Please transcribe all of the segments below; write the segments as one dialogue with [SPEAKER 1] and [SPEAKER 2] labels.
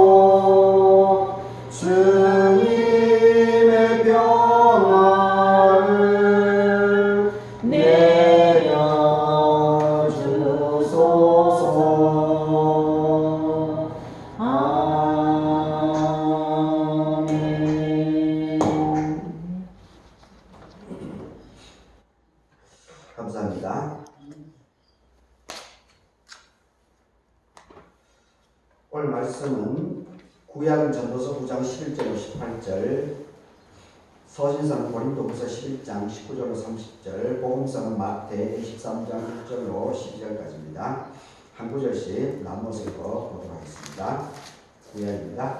[SPEAKER 1] 들어주시고 주님의 평화를 내려주소서. 아멘. 감사합니다. 오늘 말씀은 구약 전도서 9장 11절로 18절, 서신서는 고린도후서 11장 19절로 30절, 복음서는 마태 23장 6절로 12절까지입니다. 한 구절씩 나눠서 읽어보도록 하겠습니다. 구약입니다.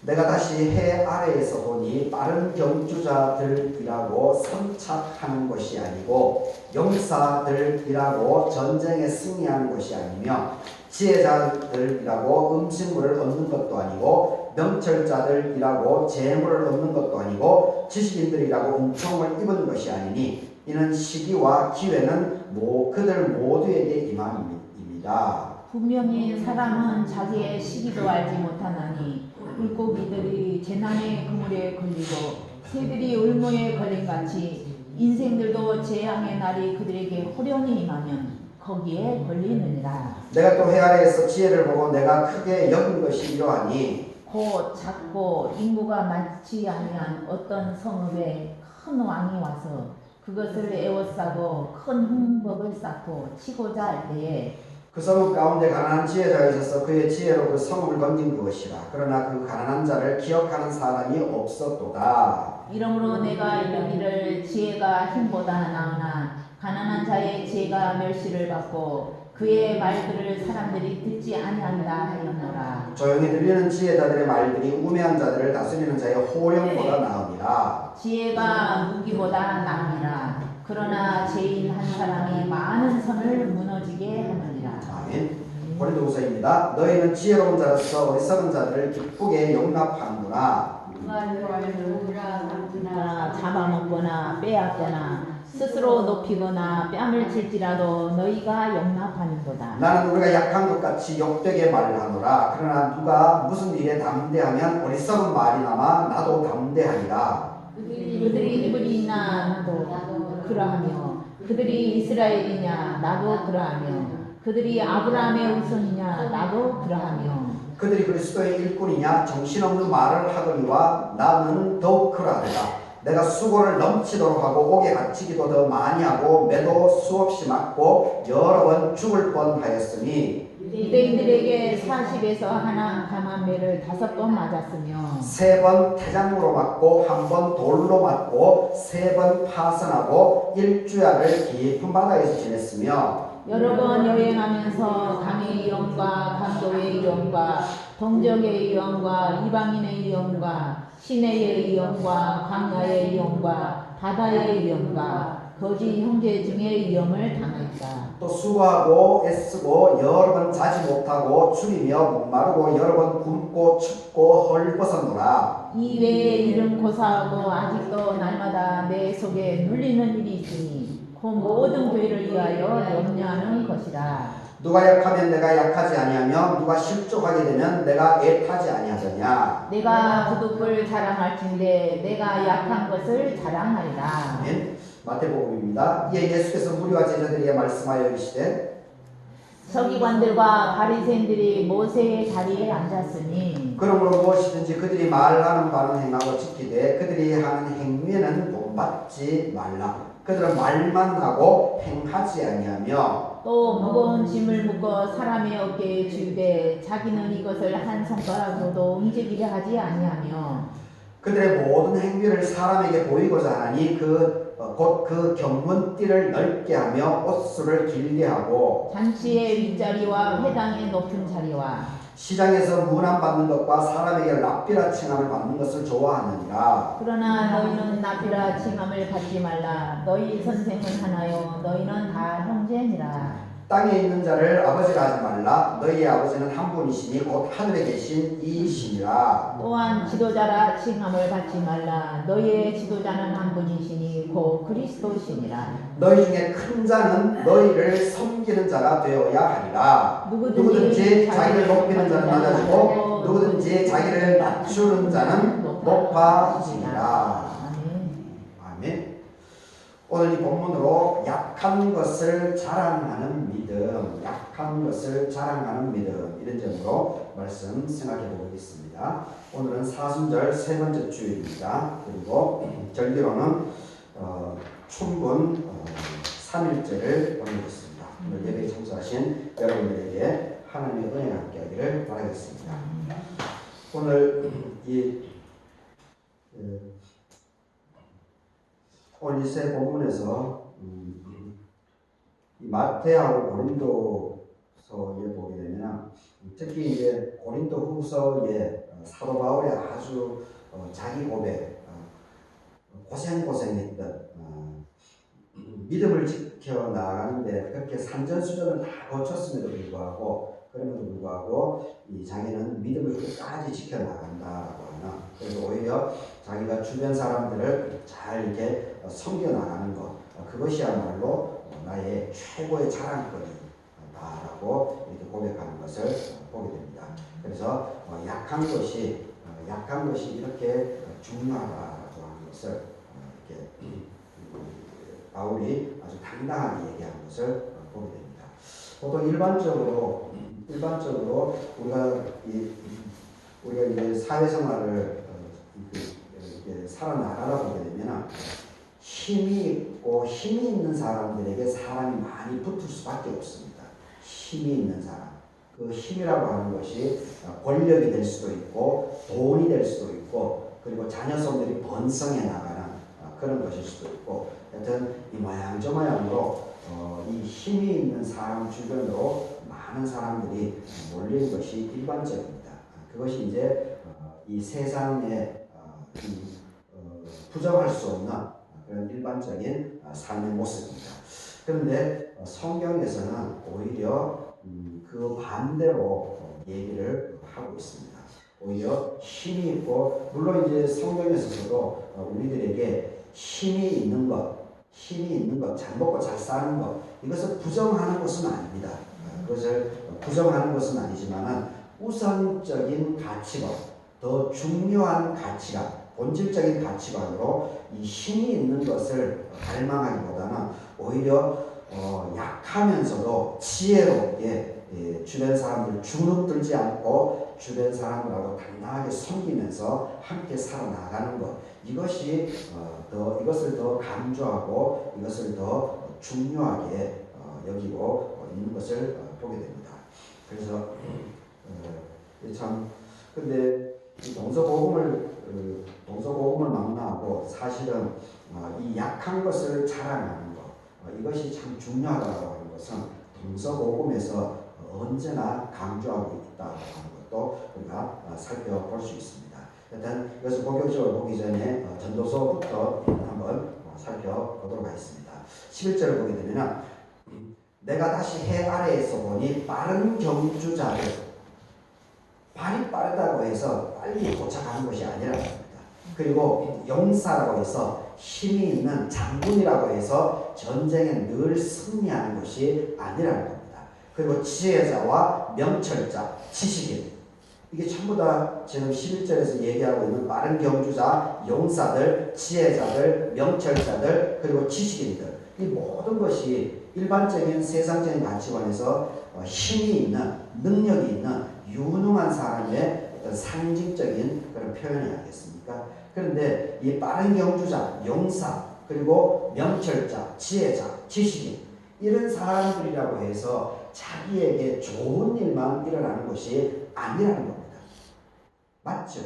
[SPEAKER 1] 내가 다시 해 아래에서 보니 빠른 경주자들이라고 선착하는 것이 아니고 용사들이라고 전쟁에 승리하는 것이 아니며 지혜자들이라고 음식물을 얻는 것도 아니고 명철자들이라고 재물을 얻는 것도 아니고 지식인들이라고 은총을 입은 것이 아니니 이는 시기와 기회는 그들 모두에게 임함입니다.
[SPEAKER 2] 분명히 사람은 자기의 시기도 알지 못하나니 물고기들이 재난의 그물에 걸리고 새들이 울무에 걸린같이 인생들도 재앙의 날이 그들에게 호련히 임하면 거기에 걸리느니라.
[SPEAKER 1] 내가 또 해 아래에서 지혜를 보고 내가 크게 여긴 것이 이러하니
[SPEAKER 2] 곧 작고 인구가 많지 아니한 어떤 성읍에 큰 왕이 와서 그것을 에워싸고 큰 흥복을 쌓고 치고자 할 때에
[SPEAKER 1] 그 성읍 가운데 가난한 지혜자가 있어서 그의 지혜로 그 성읍을 건진 것이라. 그러나 그 가난한 자를 기억하는 사람이 없었도다.
[SPEAKER 2] 이러므로 내가 이르기를 지혜가 힘보다 나으나 가난한 자의 지혜가 멸시를 받고 그의 말들을 사람들이 듣지 아니한다 하였노라.
[SPEAKER 1] 조용히 들리는 지혜자들의 말들이 우매한 자들을 다스리는 자의 호령보다 나으니라.
[SPEAKER 2] 지혜가 무기보다 나으니라. 그러나 죄인 한 사람이 많은 선을 무너지게 하느니라.
[SPEAKER 1] 아멘. 고린도후서입니다. 너희는 지혜로운 자로서 어리석은 자들을 기쁘게 용납하는구나.
[SPEAKER 2] 잡아먹거나 빼앗거나 스스로 높이거나 뺨을 칠지라도 너희가 용납하는도다.
[SPEAKER 1] 나는 우리가 약한 것 같이 욕되게 말하노라. 그러나 누가 무슨 일에 담대하면 어리석은 말이나마 나도 담대하리라.
[SPEAKER 2] 그들이 누구리나 나도 그러하며 그들이 이스라엘이냐 나도 그러하며 그들이 아브라함의 후손이냐 나도 그러하며
[SPEAKER 1] 그들이 그리스도의 일꾼이냐 정신없는 말을 하거니와 나는 더욱 그러하리라. 내가 수고를 넘치도록 하고 옥에 갇히기도 더 많이 하고 매도 수없이 맞고 여러 번 죽을 뻔하였으니
[SPEAKER 2] 유대인들에게 40에서 하나 감한 매를 5번 맞았으며
[SPEAKER 1] 3번 태장으로 맞고 1번 돌로 맞고 3번 파선하고 일주야를 깊은 바다에서 지냈으며
[SPEAKER 2] 여러 번 여행하면서 강의 위험과 강도의 위험과 동정의 위험과 이방인의 위험과 시내의 위험과 광야의 위험과 바다의 위험과 거짓 형제 중의 위험을 당했다.
[SPEAKER 1] 또 수고하고 애쓰고 여러 번 자지 못하고 줄이며 목마르고 여러 번 굶고 춥고 헐벗었노라.
[SPEAKER 2] 이 외에 이른 고사하고 아직도 날마다 내 속에 눌리는 일이 있으니 그 모든 교회를 위하여 염려하는 것이라.
[SPEAKER 1] 누가 약하면 내가 약하지 아니하며 누가 실족하게 되면 내가 애타지 아니하더냐.
[SPEAKER 2] 내가 부득불 자랑할진대 내가 약한 것을 자랑하리라.
[SPEAKER 1] 아멘. 마태복음입니다. 이에 예수께서 무리와 제자들에게 말씀하여 이르시되
[SPEAKER 2] 서기관들과 바리새인들이 모세의 자리에 앉았으니
[SPEAKER 1] 그러므로 무엇이든지 그들이 말하는 바는 행하고 지키되 그들이 하는 행위에는 본받지 말라. 그들은 말만 하고 행하지 아니하며
[SPEAKER 2] 또 무거운 짐을 묶어 사람의 어깨에 쥐되 자기는 이것을 한 손가락으로도 움직이려 하지 아니하며
[SPEAKER 1] 그들의 모든 행위를 사람에게 보이고자 하니 곧 그 경문띠를 넓게 하며 옷수를 길게 하고
[SPEAKER 2] 잔치의 윗자리와 회당의 높은 자리와
[SPEAKER 1] 시장에서 문안받는 것과 사람에게 랍비라 칭함을 받는 것을 좋아하느니라.
[SPEAKER 2] 그러나 너희는 랍비라 칭함을 받지 말라. 너희 선생은 하나요 너희는 다 형제니라.
[SPEAKER 1] 땅에 있는 자를 아버지라 하지 말라. 너희의 아버지는 한 분이시니 곧 하늘에 계신 이시니라.
[SPEAKER 2] 또한 지도자라 칭함을 받지 말라. 너희의 지도자는 한 분이시니 곧 그리스도시니라.
[SPEAKER 1] 너희 중에 큰 자는 너희를 섬기는 자가 되어야 하리라. 누구든지 자기를 높이는 자는 낮아지고 누구든지 자기를 낮추는 자는 높아지리라. 아멘. 오늘 이 본문으로 약한 것을 자랑하는 믿음, 약한 것을 자랑하는 믿음, 이런 점으로 말씀 생각해 보겠습니다. 오늘은 사순절 세 번째 주일입니다. 그리고 절기로는 춘분 3일째를 보내겠습니다. 오늘 예배에 참석하신 여러분들에게 하나님의 은혜가 함께하기를 바라겠습니다. 오늘 오늘 이 세 본문에서 마태하고 고린도서에 보게 되면 특히 이제 고린도후서에 사도 바울의 아주 자기 고백, 고생했던 믿음을 지켜 나가는데 그렇게 산전수전을 다 거쳤음에도 불구하고 이 자기는 믿음을 끝까지 지켜 나간다라고 하는, 그래서 오히려 자기가 주변 사람들을 잘 이렇게 섬겨 나가는 것, 그것이야말로 나의 최고의 자랑거리다라고 이렇게 고백하는 것을 보게 됩니다. 그래서 약한 것이 이렇게 중요하다라고 하는 것을 이렇게 바울이 아주 당당하게 얘기하는 것을 보게 됩니다. 보통 일반적으로 우리가 이제 사회생활을 살아나가다 보게 되면 힘이 있고 힘이 있는 사람들에게 사람이 많이 붙을 수밖에 없습니다. 힘이 있는 사람, 그 힘이라고 하는 것이 권력이 될 수도 있고 돈이 될 수도 있고 그리고 자녀손들이 번성해 나가는 그런 것일 수도 있고, 하여튼 이 모양 저 모양으로 이 힘이 있는 사람 주변으로 많은 사람들이 몰리는 것이 일반적입니다. 그것이 이제 이 세상에 부정할 수 없는 그런 일반적인 삶의 모습입니다. 그런데 성경에서는 오히려 그 반대로 얘기를 하고 있습니다. 오히려 힘이 있고, 물론 이제 성경에서도 우리들에게 힘이 있는 것, 잘 먹고 잘 사는 것, 이것을 부정하는 것은 아닙니다. 그것을 부정하는 것은 아니지만은 우선적인 가치관, 더 중요한 가치관, 본질적인 가치관으로 이 힘이 있는 것을 갈망하기보다는 오히려 약하면서도 지혜롭게 주변 사람들 주눅들지 않고 주변 사람들하고 당당하게 섬기면서 함께 살아나가는 것, 이것을 더 강조하고 이것을 더 중요하게 여기고 있는 것을 보게 됩니다. 그래서 근데 이 동서고금을 망라하고 사실은 이 약한 것을 자랑하는 것, 이것이 참 중요하다고 하는 것은 동서고금에서 언제나 강조하고 있다고 하는 것도 우리가 살펴볼 수 있습니다. 일단 이것을 본격적으로 보기 전에 전도서부터 한번 살펴보도록 하겠습니다. 11절을 보게 되면 내가 다시 해 아래에서 보니 빠른 경주자들, 발이 빠르다고 해서 빨리 도착하는 것이 아니라는 겁니다. 그리고 용사라고 해서 힘이 있는 장군이라고 해서 전쟁에 늘 승리하는 것이 아니라는 겁니다. 그리고 지혜자와 명철자, 지식인, 이게 전부 다 지금 11절에서 얘기하고 있는 빠른 경주자, 용사들, 지혜자들, 명철자들, 그리고 지식인들, 이 모든 것이 일반적인 세상적인 가치관에서 힘이 있는, 능력이 있는 유능한 사람의 어떤 상징적인 그런 표현이 아니겠습니까? 그런데 이 빠른 경주자, 용사, 그리고 명철자, 지혜자, 지식인, 이런 사람들이라고 해서 자기에게 좋은 일만 일어나는 것이 아니라는 겁니다. 맞죠?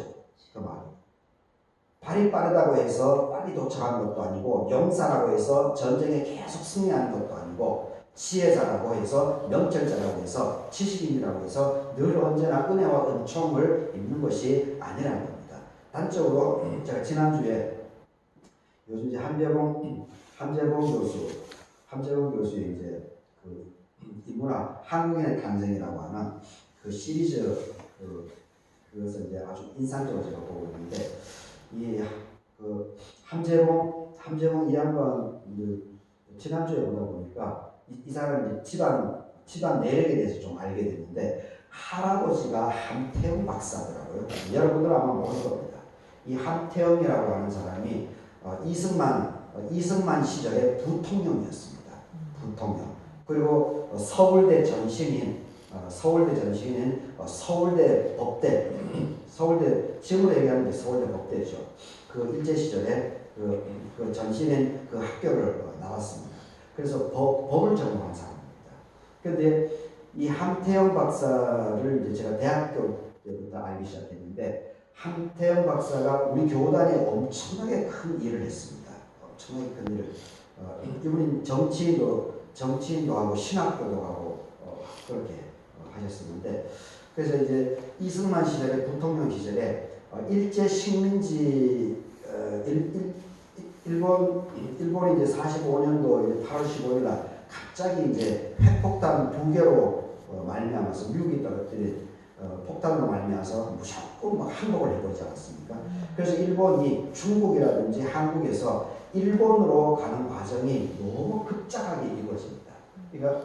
[SPEAKER 1] 그 말이. 발이 빠르다고 해서 빨리 도착하는 것도 아니고, 용사라고 해서 전쟁에 계속 승리하는 것도 아니고, 지혜자라고 해서, 명철자라고 해서, 지식인이라고 해서 늘 언제나 은혜와 은총을 입는 것이 아니라는 겁니다. 단적으로 제가 지난주에 요즘 이제 한재봉 교수의 이제 그 인문학 한국인의 탄생이라고 하는 그 시리즈 그것을 이제 아주 인상적으로 제가 보고 있는데 이그 함재봉 이 양반 지난주에 보다 보니까 이 사람이 집안 내력에 대해서 좀 알게 됐는데 할아버지가 함태영 박사더라고요. 여러분들 아마 모를 겁니다. 이 함태영이라고 하는 사람이 이승만 시절의 부통령이었습니다. 부통령. 그리고 서울대 전신인 서울대 법대 지금으로 얘기하는 게 서울대 법대죠. 그 일제 시절에 그 전신인 그 학교를 나왔습니다. 그래서 법을 전공한 사람입니다. 그런데 이 함태영 박사를 이제 제가 대학교 때부터 알기 시작했는데 함태영 박사가 우리 교단에 엄청나게 큰 일을 했습니다. 엄청나게 큰 일을 이분이 정치인도 하고 신학교도 하고 그렇게 하셨었는데 그래서 이제 이승만 시절에 부통령 시절에 일제 식민지 일본이 이제 45년도 8월 15일 날 갑자기 이제 핵폭탄 2개로 말미암아서 미국이 떨어뜨린 폭탄으로 말미암아서 무조건 막 항복을 해버리지 않았습니까? 그래서 일본이 중국이라든지 한국에서 일본으로 가는 과정이 너무 급작하게 이루어집니다. 그러니까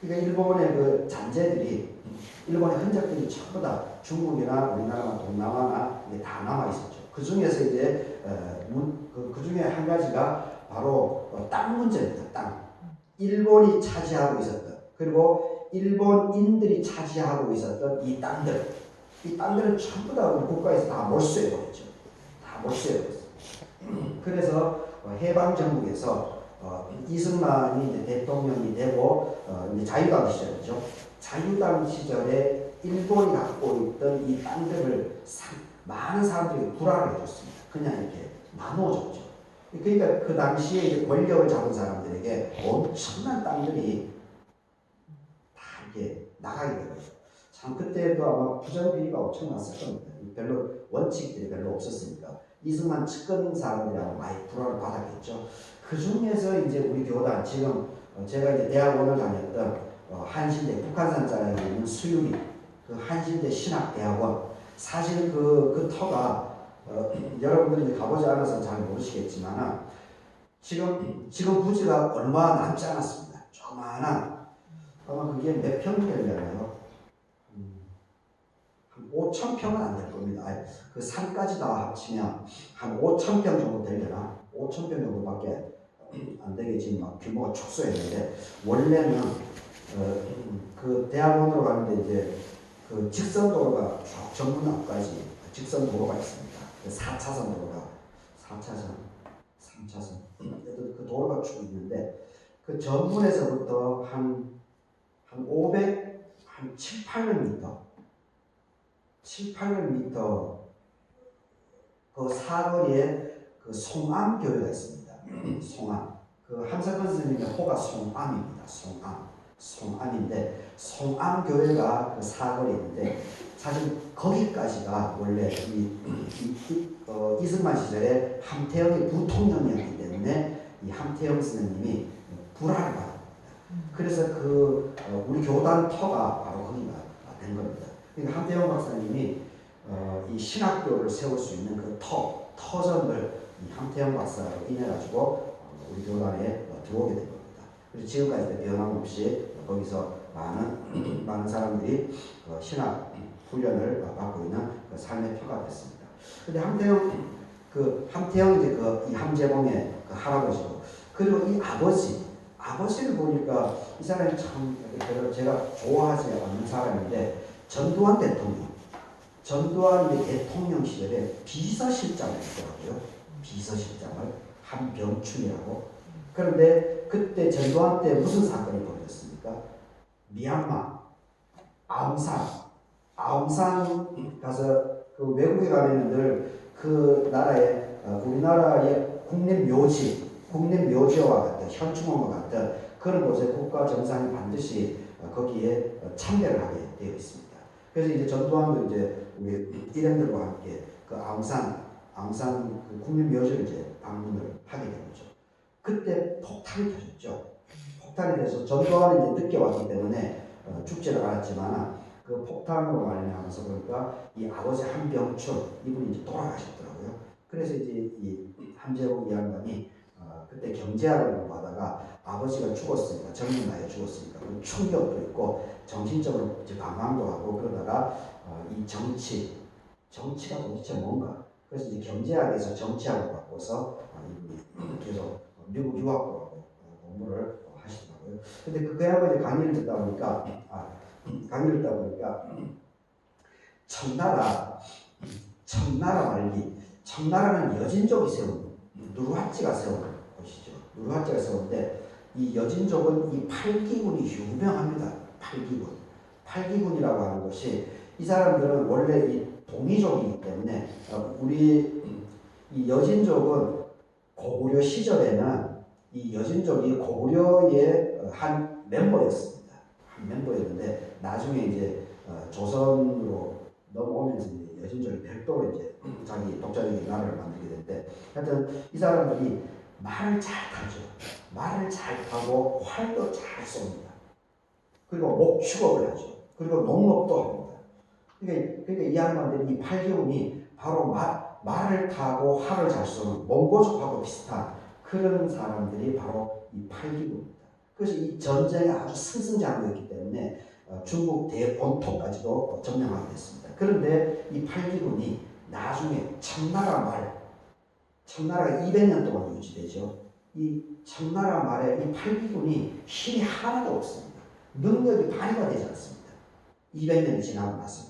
[SPEAKER 1] 일본의 그 잔재들이 일본의 흔적들이 전부 다 중국이나 우리나라 동남아나 다 남아 있었죠. 그 중에서 이제 그 중에 한 가지가 바로 땅 문제입니다. 땅. 일본이 차지하고 있었던 그리고 일본인들이 차지하고 있었던 이 땅들은 전부 다 우리 국가에서 다 몰수해버렸죠. 다 몰수해버렸어요. 그래서 해방 정국에서 이승만이 이제 대통령이 되고 이제 자유당 시절이죠. 자유당 시절에 일본이 갖고 있던 이 땅들을 많은 사람들이 불화를 해줬습니다. 그냥 이렇게 나눠줬죠. 그러니까 그 당시에 이제 권력을 잡은 사람들에게 엄청난 땅들이 다 이렇게 나가게 되는 거죠. 참 그때도 아마 부정비리가 엄청났을 겁니다. 별로 원칙들이 별로 없었으니까 이승만 측근 사람들이랑 많이 불화를 받았겠죠. 그 중에서 이제 우리 교단 지금 제가 이제 대학원을 다녔던 한신대 북한산 자락에 있는 수유리 그 한신대 신학대학원 사실 그 터가 여러분들이 가보지 않아서 잘 모르시겠지만 지금 부지가 얼마 남지 않았습니다. 조그마한 아마 그게 몇 평 되려나요? 한 5,000평은 안 될 겁니다. 그 산까지 다 합치면 한 5,000평 정도 되려나? 5,000평 정도밖에 안 되겠지. 막 규모가 축소했는데 원래는 그 대학원으로 가는데 이제 그 직선도로가 쭉 정문 앞까지 직선도로가 있습니다. 4차선 도로가 4차선, 3차선 그 도로가 쭉 있는데 그 정문에서부터 한 7, 800m 그 사거리에 그 송암교회가 있습니다. 송암. 그 함석헌 선생님의 호가 송암입니다. 송암인데 송암교회가 그 사거리에 있는데 사실 거기까지가 원래 이승만 시절에 함태영이 부통령이었기 때문에 이 함태영 선생님이 불화를 받았습니다. 그래서 우리 교단 터가 바로 거기가 된 겁니다. 그러니까 함태영 박사님이 이 신학교를 세울 수 있는 그 터전을 이 함태영 박사로 인해 가지고 우리 교단에 들어오게 된 겁니다. 그래서 지금까지 변함없이 거기서 많은 사람들이 신학 훈련을 받고 있는 그 삶의 표가 됐습니다. 근데 함태영 이제 이 함재봉의 그 할아버지고 그리고 이 아버지를 보니까 이 사람이 참 제가 좋아하지 않는 사람인데 전두환이 대통령 시절에 비서실장을 했더라고요. 비서실장을 한병춘이라고. 그런데 그때 전두환 때 무슨 사건이 벌어졌습니까? 미얀마 아웅산 가서 그 외국에 가면 늘 그 나라의 우리나라의 국립묘지와 같은 현충원과 같은 그런 곳에 국가 정상이 반드시 거기에 참배를 하게 되어 있습니다. 그래서 이제 전두환도 이제 우리 일행들과 함께 그 아웅산 그 국립묘지를 이제 방문을 하게 된 거죠. 그때 폭탄이 터졌죠. 폭탄에 대해서 전두환은 이제 늦게 왔기 때문에 죽지를 않았지만 그 폭탄으로 말미암아서 보니까 이 아버지 한병춘 이분이 이제 돌아가셨더라고요. 그래서 이제 이 함재욱 이 양반이 그때 경제학을 공부하다가 아버지가 죽었으니까 젊은 나이에 죽었으니까 그 충격도 있고 정신적으로 이제 방황도 하고 그러다가 이 정치가 도대체 뭔가 그래서 이제 경제학에서 정치학을 바꿔서 계속 미국 유학도 하고 공부를 하시더라고요. 근데 그 양반이 강의를 듣다 보니까 청나라 말기 청나라는 여진족이 세운 누르하찌가 세운 곳이죠. 누르하찌가 세운데 이 여진족은 이 팔기군이 유명합니다. 팔기군이라고 하는 것이 이 사람들은 원래 이 동이족이기 때문에 우리 이 여진족은 고구려 시절에는 이 여진족이 고구려의 한 멤버였습니다. 한 멤버였는데 나중에 이제 조선으로 넘어오면서 이제 여진족이 별도로 이제 자기 독자적인 나라를 만들게 됐는데 하여튼 이 사람들이 말을 잘 타죠. 말을 잘 타고 활도 잘 쏩니다. 그리고 목축업을 하죠. 그리고 농업도 합니다. 그러니까 이 양반들이 이 팔기군이 바로 말을 타고 활을 잘 쏘는 몽고족하고 비슷한 그런 사람들이 바로 이 팔기군입니다. 그래서 이 전쟁에 아주 승승장구했기 때문에 중국 대본토까지도 점령하게 됐습니다. 그런데 이 팔기군이 나중에 청나라가 200년 동안 유지되죠. 이 청나라 말에 이 팔기군이 힘이 하나도 없습니다. 능력이 발휘가 되지 않습니다. 200년이 지나고 나서.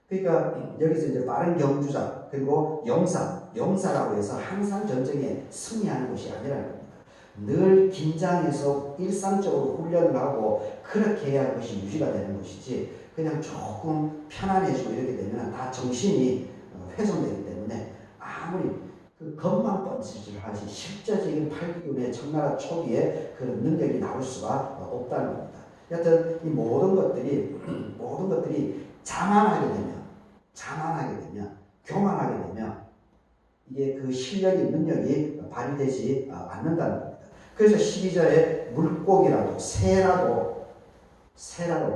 [SPEAKER 1] 그러니까 여기서 이제 빠른 경주자 그리고 영사라고 해서 항상 전쟁에 승리하는 것이 아니라는 겁니다. 늘 긴장해서 일상적으로 훈련을 하고 그렇게 해야 그것이 유지가 되는 것이지 그냥 조금 편안해지고 이렇게 되면 다 정신이 훼손되기 때문에 아무리 그 것만 뻔질질 하지 실제적인 팔기군의 청나라 초기에 그런 능력이 나올 수가 없다는 겁니다. 여하튼 이 모든 것들이 자만하게 되면 교만하게 되면 이게 그 실력이 능력이 발휘되지 않는다는 겁니다. 그래서 12절에 물고기라도 새라도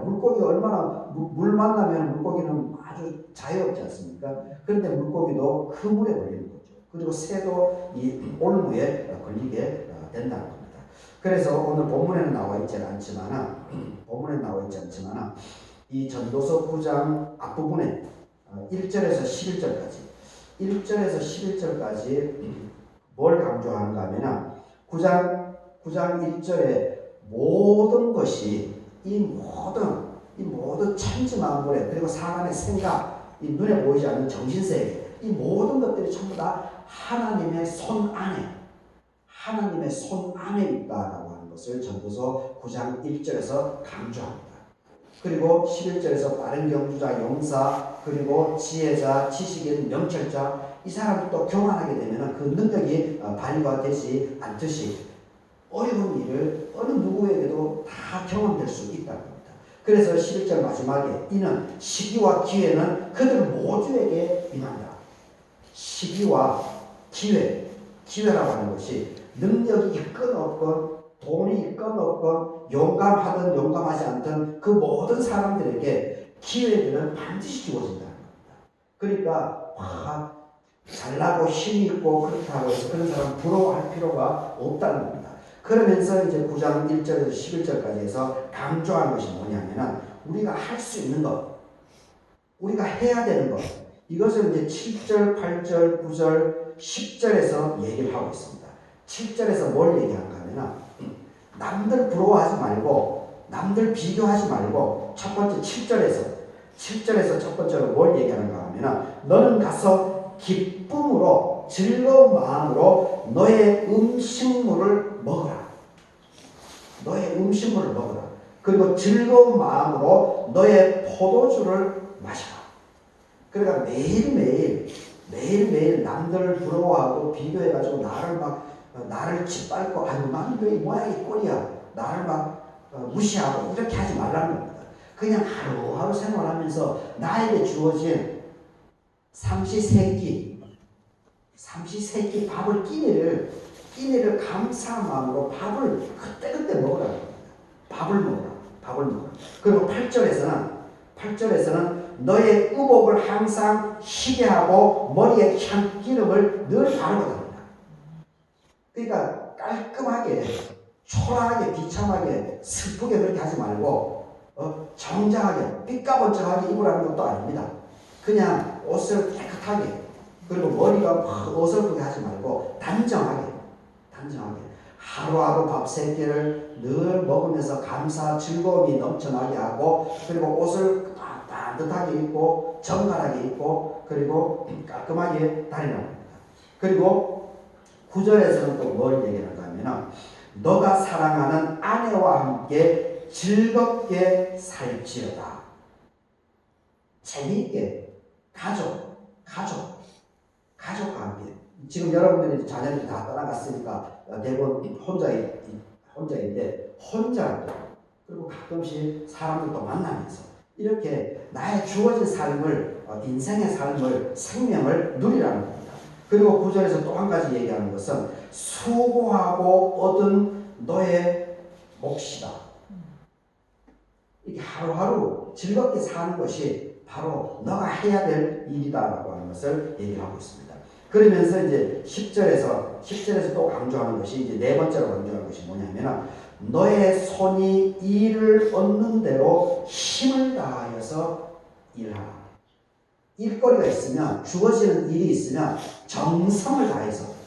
[SPEAKER 1] 물고기가 얼마나 물 만나면 물고기는 아주 자유롭지 않습니까? 그런데 물고기도 그 물에 걸리는 거죠. 그리고 새도 이 올무에 걸리게 된다는 겁니다. 그래서 오늘 본문에는 나와 있지 않지만 이 전도서 9장 앞부분에 1절에서 11절까지 뭘 강조하는가 하면 9장 1절에 모든 것이 이 모든 천지만물에 그리고 사람의 생각, 이 눈에 보이지 않는 정신세계 이 모든 것들이 전부 다 하나님의 손 안에 있다라고 하는 것을 전도서 9장 1절에서 강조합니다. 그리고 11절에서 빠른 경주자, 용사, 그리고 지혜자, 지식인, 명철자 이 사람도 교만하게 되면 그 능력이 발휘가 되지 않듯이 어려운 일을 어느 누구에게도 다 경험될 수 있다는 겁니다. 그래서 11절 마지막에 이는 시기와 기회는 그들 모두에게 임한다. 시기와 기회라고 하는 것이 능력이 있건 없건 돈이 있건 없건 용감하든 용감하지 않든 그 모든 사람들에게 기회들은 반드시 주어진다는 겁니다. 그러니까 잘나고 힘이 있고 그렇다고 해서 그런 사람 부러워할 필요가 없다는 겁니다. 그러면서 이제 9장 1절에서 11절까지 해서 강조하는 것이 뭐냐면은 우리가 할 수 있는 것, 우리가 해야 되는 것, 이것을 이제 7절, 8절, 9절, 10절에서 얘기를 하고 있습니다. 7절에서 뭘 얘기하는가 하면은 남들 부러워하지 말고 남들 비교하지 말고 첫 번째 7절에서 첫 번째로 뭘 얘기하는가 하면은 너는 가서 기쁨으로 즐거운 마음으로 너의 음식물을 먹어라. 그리고 즐거운 마음으로 너의 포도주를 마셔라. 그러니까 매일매일 남들을 부러워하고 비교해가지고 나를 짓밟고 나는 왜 이 모양이 꼴이야. 나를 무시하고 이렇게 하지 말라는 겁니다. 그냥 하루하루 생활하면서 나에게 주어진 삼시세끼 밥을 끼니를 인애를 감사한 마음으로 밥을 그때그때 먹으라는 겁니다. 밥을 먹으라. 밥을 먹으라. 그리고 8절에서는 너의 의복을 항상 희게 하고 머리에 향기름을 늘 바르고 다닌다. 그러니까 깔끔하게, 초라하게, 비참하게, 슬프게 그렇게 하지 말고 정장하게, 삐까번쩍하게 입으라는 것도 아닙니다. 그냥 옷을 깨끗하게, 그리고 머리가 막 어설프게 하지 말고 단정하게 하루하루 밥 3끼를 늘 먹으면서 감사, 즐거움이 넘쳐나게 하고, 그리고 옷을 따뜻하게 입고 정갈하게 입고 그리고 깔끔하게 다니라고 합니다. 그리고 9절에서는 또 뭘 얘기하는가 하면 너가 사랑하는 아내와 함께 즐겁게 살지어다. 재미있게 가족과 함께. 지금 여러분들이 자녀들이 다 떠나갔으니까 대부분 혼자인데 혼자 그리고 가끔씩 사람들도 만나면서 이렇게 나의 주어진 삶을, 인생의 삶을, 생명을 누리라는 겁니다. 그리고 9절에서 또 한 가지 얘기하는 것은 수고하고 얻은 너의 몫이다. 이렇게 하루하루 즐겁게 사는 것이 바로 너가 해야 될 일이다라고 하는 것을 얘기를 하고 있습니다. 그러면서 이제 10절에서 또 강조하는 것이 이제 네 번째로 강조하는 것이 뭐냐면 너의 손이 일을 얻는 대로 힘을 다하여서 일하라. 일거리가 있으면, 주어지는 일이 있으면 정성을 다해서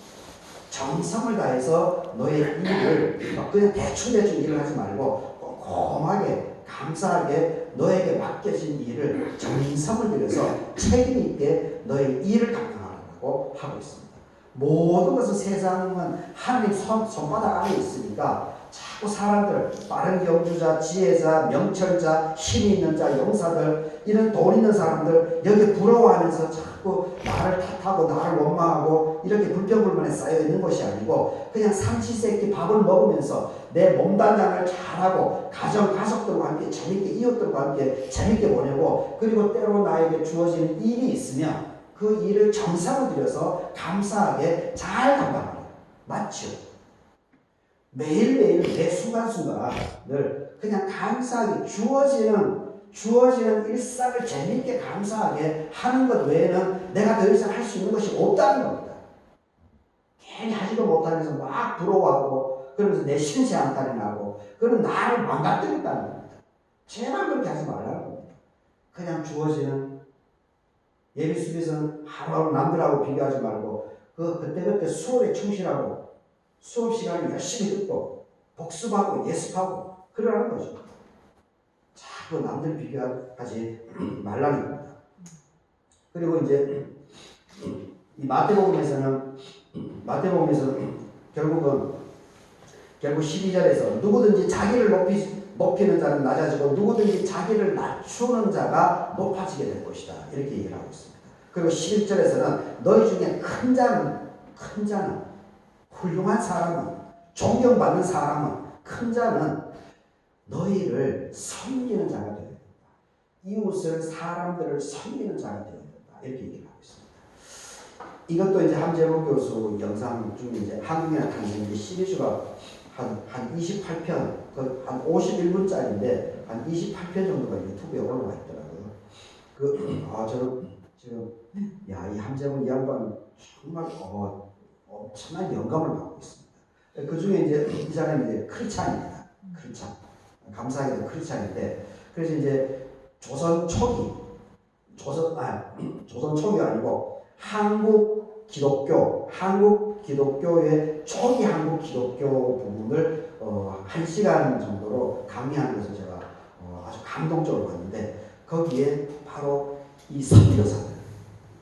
[SPEAKER 1] 너의 일을 그냥 대충 일을 하지 말고 꼼꼼하게 감사하게 너에게 맡겨진 일을 정성을 들여서 책임 있게 너의 일을 감당하라고 하고 있습니다. 모든 것은 세상은 하나님 손바닥 안에 있으니까 자꾸 사람들, 빠른 경주자, 지혜자, 명철자, 힘이 있는 자, 용사들, 이런 돈 있는 사람들 여기 부러워하면서 자꾸 나를 탓하고 나를 원망하고 이렇게 불평불만에 쌓여있는 것이 아니고 그냥 삼시세끼 밥을 먹으면서 내 몸단장을 잘하고 가족들과 함께 재밌게, 이웃들과 함께 재밌게 보내고, 그리고 때로 나에게 주어진 일이 있으면 그 일을 정성을 들여서 감사하게 잘 감당하라. 맞죠? 매일매일 매 순간순간을 그냥 감사하게 주어지는 일상을 재미있게 감사하게 하는 것 외에는 내가 더 이상 할 수 있는 것이 없다는 겁니다. 괜히 하지도 못하면서 막 부러워하고 그러면서 내 신세 한탄이 나고 그런 나를 망가뜨린다는 겁니다. 제발 그렇게 하지 말라는 겁니다. 그냥 주어지는 예비 수비에서는 하루하루 남들하고 비교하지 말고 그때그때 수업에 충실하고 수업 시간을 열심히 듣고 복습하고 예습하고 그러라는 거죠. 자꾸 남들 비교하지 말라는 겁니다. 그리고 이제 이 마태복음에서는 결국 12절에서 누구든지 자기를 높이는 자는 낮아지고 누구든지 자기를 낮추는 자가 높아지게 될 것이다. 이렇게 얘기를 하고 있습니다. 그리고 11절에서는 너희 중에 큰 자는 훌륭한 사람은, 존경받는 사람은, 큰 자는 너희를 섬기는 자가 되어야 된다. 이웃을, 사람들을 섬기는 자가 되어야 된다. 이렇게 얘기를 하고 있습니다. 이것도 이제 함재복 교수 영상 중에 이제 한국이나 탄생 시리즈가 한 28편, 한 51분짜리인데 한 28편 정도가 유튜브에 올라와 있더라고요. 저는 지금 이 함재복 이 양반 정말 엄청난 영감을 받고 있습니다. 그 중에 이제 이 사람이 이제 크리찬입니다. 크리찬. 감사하게도 크리찬인데, 그래서 이제 조선 초기가 아니고 한국 기독교의 초기 한국 기독교 부분을 1시간 정도로 강의하는 것을 제가 아주 감동적으로 봤는데, 거기에 바로 이 선교사들,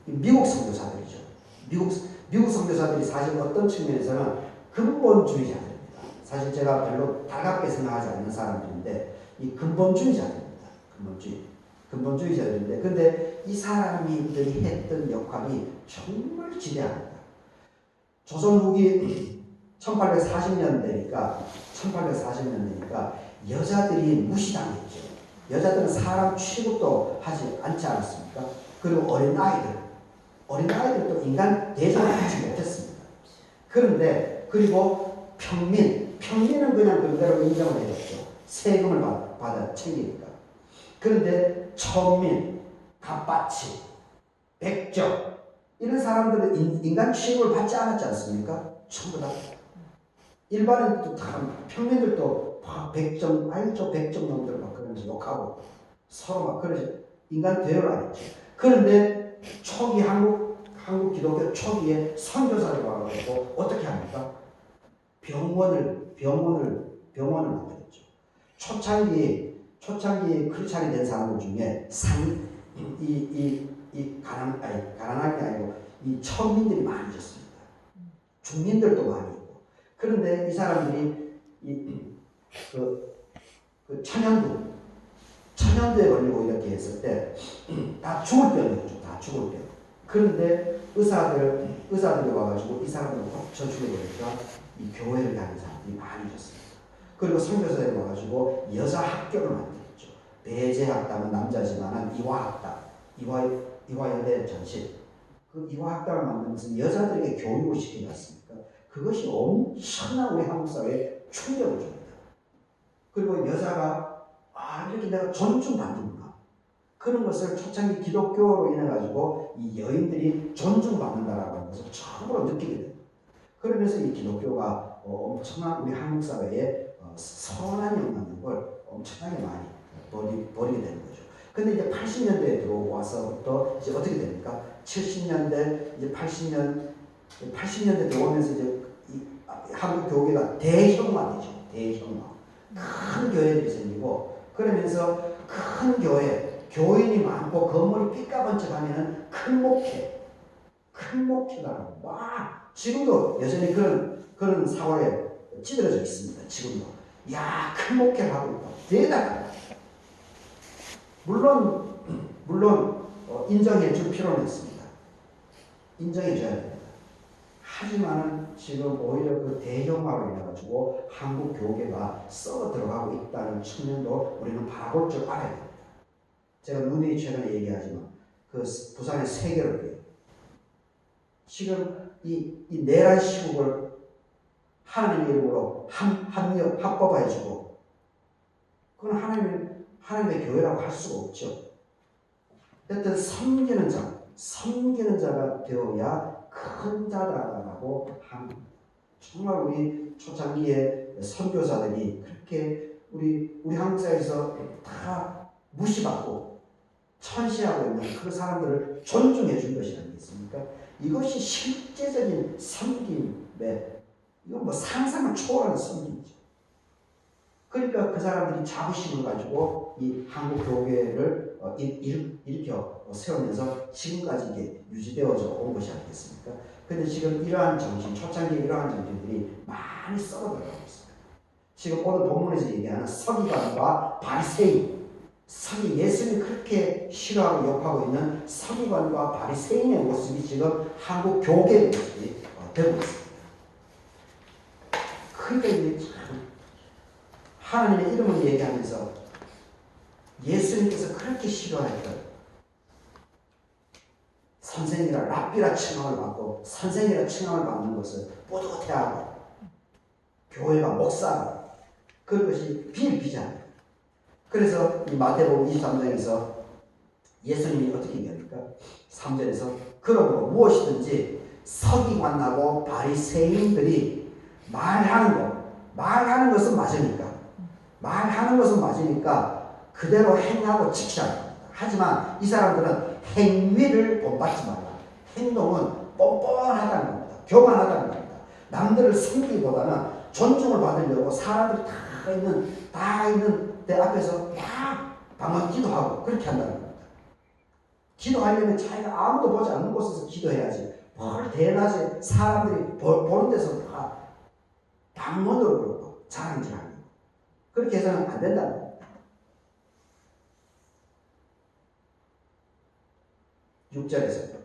[SPEAKER 1] 미국 선교사들이죠. 미국 선교사들이 사실 어떤 측면에서는 근본주의자들입니다. 사실 제가 별로 달갑게 생각하지 않는 사람들인데 이 근본주의자들입니다. 근본주의자들인데, 근데 이 사람들이 했던 역할이 정말 지대합니다. 조선 후기 1840년대니까 여자들이 무시당했죠. 여자들은 사람 취급도 하지 않지 않았습니까? 그리고 어린아이들도 인간 대접을 하지 못했습니다. 그런데 그리고 평민은 그냥 그대로 인정을 해줬죠. 세금을 받아 챙기니까. 그런데 천민, 갑바치, 백정 이런 사람들은 인간 취급을 받지 않았지 않습니까? 전부 다 일반인들도 다 평민들도 막 백정, 아이 저 백정 놈들 막 그러면서 욕하고 서로 막 그러지 인간 대우를 안 했죠. 그런데 초기 한국 기독교 초기에 선교사를 와가지고 어떻게 합니까? 병원을 만들었죠. 초창기 크리스찬이 된 사람들 중에 가난한 게 아니고 이 천민들이 많이 있었습니다. 중민들도 많이 있고. 그런데 이 사람들이 그 천연두에 걸리고 이렇게 했을 때 다 죽을 병이었죠. 다 죽을 병. 그런데 의사들이 와가지고 이 사람들 꼭 저축해보니까 이 교회를 다니는 사람들이 많이 있었습니다. 그리고 선교사들이 와가지고 여자 학교를 만들었죠. 배재학당은 남자지만은 이화여대 전신 그 이화학당을 만들면서 여자들에게 교육을 시키지 않습니까? 그것이 엄청난 우리 한국 사회에 충격을 줍니다. 그리고 여자가 이렇게 내가 존중받는구나. 그런 것을 초창기 기독교로 인해 가지고 이 여인들이 존중받는다라고 하는 것을 처음으로 느끼게 됩니다. 그러면서 이 기독교가 엄청난 우리 한국 사회에 선한 영향력을 엄청나게 많이 버리게 되는 거죠. 근데 이제 80년대에 들어와서부터 이제 어떻게 됩니까? 70년대, 이제 80년대 들어오면서 이제 한국 교회가 대형화되죠. 대형화. 큰 교회들이 생기고, 그러면서 큰 교인이 많고 건물이 삐까번쩍하면은 큰 목회가 막 지금도 여전히 그런 사고에 찌들어져 있습니다. 지금도. 큰 목회를 하고 있다. 대단하다. 물론 인정해 줄 필요는 있습니다. 인정해 줘야 됩니다. 하지만은 지금 오히려 그 대형화로 인해 가지고 한국 교계가 썩어 들어가고 있다는 측면도 우리는 바라볼 줄 알아야 됩니다. 제가 누누이 최근에 얘기하지만 그 부산의 세계를 지금 이 내란 시국을 하나님의 이름으로 합법화해주고 그건 하나님의 교회라고 할 수가 없죠. 어쨌든 섬기는 자가 되어야 큰 자다라고 합니다. 정말 우리 초창기에 선교사들이 그렇게 우리 한국 사회에서 다 무시받고 천시하고 있는 그 사람들을 존중해 준 것이 아니겠습니까? 이것이 실제적인 섬김의 이건 뭐 상상을 초월하는 섬김이죠. 그러니까 그 사람들이 자부심을 가지고 이 한국 교회를 일으켜 세우면서 지금까지 이게 유지되어져 온 것이 아니겠습니까? 그런데 지금 초창기 이러한 정신들이 많이 썩어 들어가고 있습니다. 지금 오늘 본문에서 얘기하는 서기관과 바리새인, 예수님이 그렇게 싫어하고 욕하고 있는 서기관과 바리새인의 모습이 지금 한국 교계의 모습이 되고 있습니다. 그러니까 이게 참 하나님의 이름을 얘기하면서 예수님께서 그렇게 싫어했던 선생이라 랍비라 칭함을 받고 선생이라 칭함을 받는 것을 뿌듯해하고 교회가 목사가 그것이 비일비재합니다. 그래서 이 마태복음 23장에서 예수님이 어떻게 얘기합니까? 3절에서 그러므로 무엇이든지 서기관하고 바리새인들이 말하는 것은 맞으니까 그대로 행하고 지키라 합니다. 하지만 이 사람들은 행위를 본받지 말라. 행동은 뻔뻔하다는 겁니다. 교만하다는 겁니다. 남들을 섬기기보다는 존중을 받으려고 사람들이 다 있는 데 앞에서 막 방언 기도하고 그렇게 한다는 겁니다. 기도하려면 자기가 아무도 보지 않는 곳에서 기도해야지. 뭘 대낮에 사람들이 보는 데서 다 방언으로 그러고 자랑질하고 그렇게 해서는 안 된다는 겁니다. 6절에서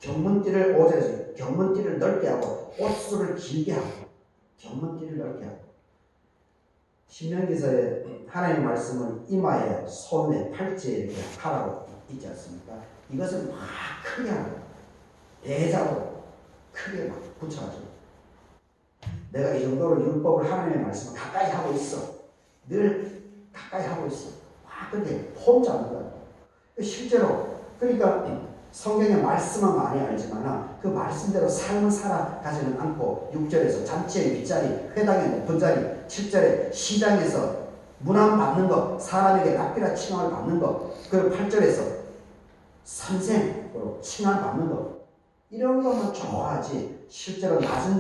[SPEAKER 1] 경문띠를 넓게 하고 옷수를 길게 하고 경문띠를 넓게 하고 신명기서에 하나님의 말씀을 이마에 손에 팔찌에 이렇게 하라고 있지 않습니까? 이것을 막 크게 하고 대자로 크게 막 붙여가지고 내가 이 정도로 율법을 하나님의 말씀을 가까이 하고 있어. 늘 가까이 하고 있어. 와, 근데 혼자 안 된다. 실제로 그러니까 성경의 말씀은 많이 알지만 그 말씀대로 삶을 살아가지는 않고 6절에서 잔치의 윗자리, 회당의 높은 자리, 7절에 시장에서 문안 받는 것, 사람에게 납비라 칭함을 받는 것, 그리고 8절에서 선생으로 칭함 받는 것, 이런 것만 좋아하지 실제로 낮은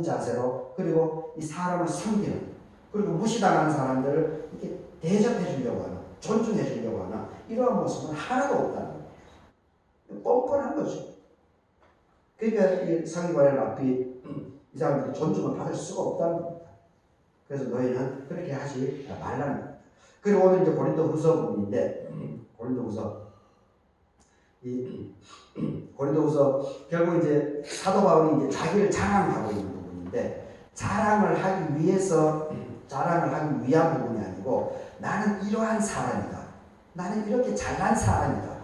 [SPEAKER 1] 자세로 그리고 이 사람을 섬기는, 그리고 무시당하는 사람들을 이렇게 대접해 주려고 하는, 존중해 주려고 하는 이러한 모습은 하나도 없다는 거예요. 뻔뻔한 거죠. 그러니까 이 서기관의 랍비 이 사람들이 존중을 받을 수가 없다는 겁니다. 그래서 너희는 그렇게 하지 말라는 겁니다. 그리고 오늘 이제 고린도후서 부분인데, 고린도후서 결국 이제 사도 바울이 이제 자기를 자랑하고 있는 부분인데, 자랑을 하기 위한 부분이 아니고, 나는 이러한 사람이다. 나는 이렇게 잘난 사람이다.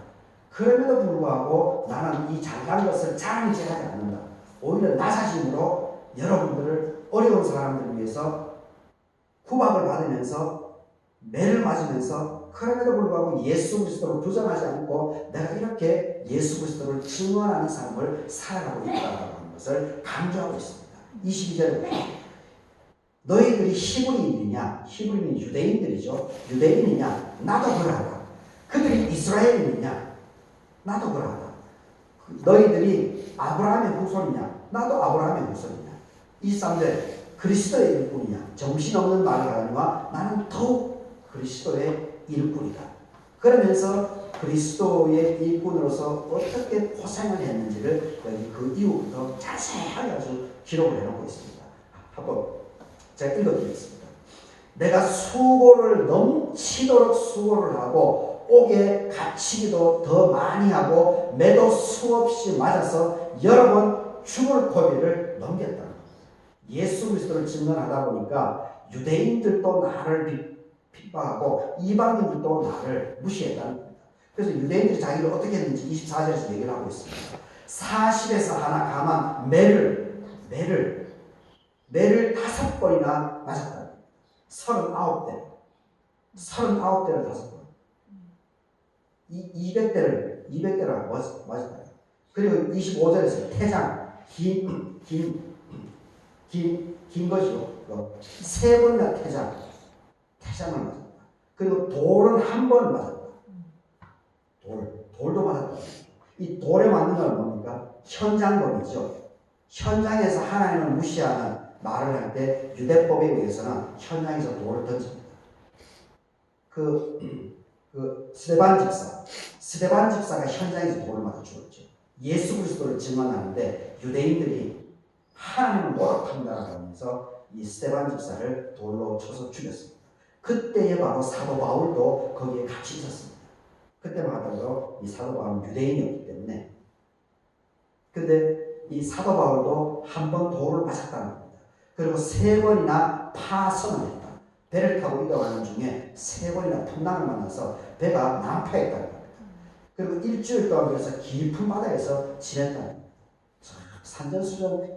[SPEAKER 1] 그럼에도 불구하고 나는 이 잘난 것을 자랑질하지 않는다. 오히려 나 자신으로 여러분들을, 어려운 사람들을 위해서 구박을 받으면서 매를 맞으면서, 그럼에도 불구하고 예수 그리스도를 부정하지 않고 내가 이렇게 예수 그리스도를 증언하는 삶을 살아가고 있다는 것을 강조하고 있습니다. 22절에 보시죠. 너희들이 히브리인이냐? 히브리인은 유대인들이죠. 유대인이냐? 나도 그러하다. 그들이 이스라엘인이냐? 나도 그러하다. 너희들이 아브라함의 후손이냐? 나도 아브라함의 후손이냐? 23절 그리스도의 일꾼이냐? 정신없는 말을 하려니와 나는 더욱 그리스도의 일꾼이다. 그러면서 그리스도의 일꾼으로서 어떻게 고생을 했는지를 여기 그 이후부터 자세하게 아주 기록을 해놓고 있습니다. 한번 제가 읽어드리겠습니다. 내가 수고를 넘치도록 수고를 하고 옥에 갇히기도 더 많이 하고 매도 수없이 맞아서 여러 번 죽을 고비를 넘겼다. 예수 그리스도를 증언하다 보니까 유대인들도 나를 핍박하고 이방인들도 나를 무시했다는 겁니다. 그래서 유대인들이 자기를 어떻게 했는지 24절에서 얘기를 하고 있습니다. 40에서 하나 감한 매를 5번이나 맞았다. 39대. 39대를 5번. 200대를 맞았다. 그리고 25절에서 태장, 긴 것이요. 3번이나 태장을 맞았다. 그리고 돌은 1번 맞았다. 돌도 맞았다. 이 돌에 맞는 건 뭡니까? 현장범이죠. 현장에서 하나님을 무시하는 말을 할 때 유대법에 의해서는 현장에서 돌을 던집니다. 스데반 집사가 현장에서 돌을 맞아 죽었죠. 예수 그리스도를 증언하는데 유대인들이 하나님을 모독한다라고 하면서 이 스데반 집사를 돌로 쳐서 죽였습니다. 그때에 바로 사도 바울도 거기에 같이 있었습니다. 그때만 하더라도 이 사도 바울은 유대인이었기 때문에. 근데 이 사도 바울도 1번 돌을 맞았다는 겁니다. 그리고 3번이나 파선을 했다. 배를 타고 이동하는 중에 3번이나 풍랑을 만나서 배가 난파했다는 겁니다. 그리고 일주일 동안 그래서 깊은 바다에서 지냈다는 겁니다. 산전수전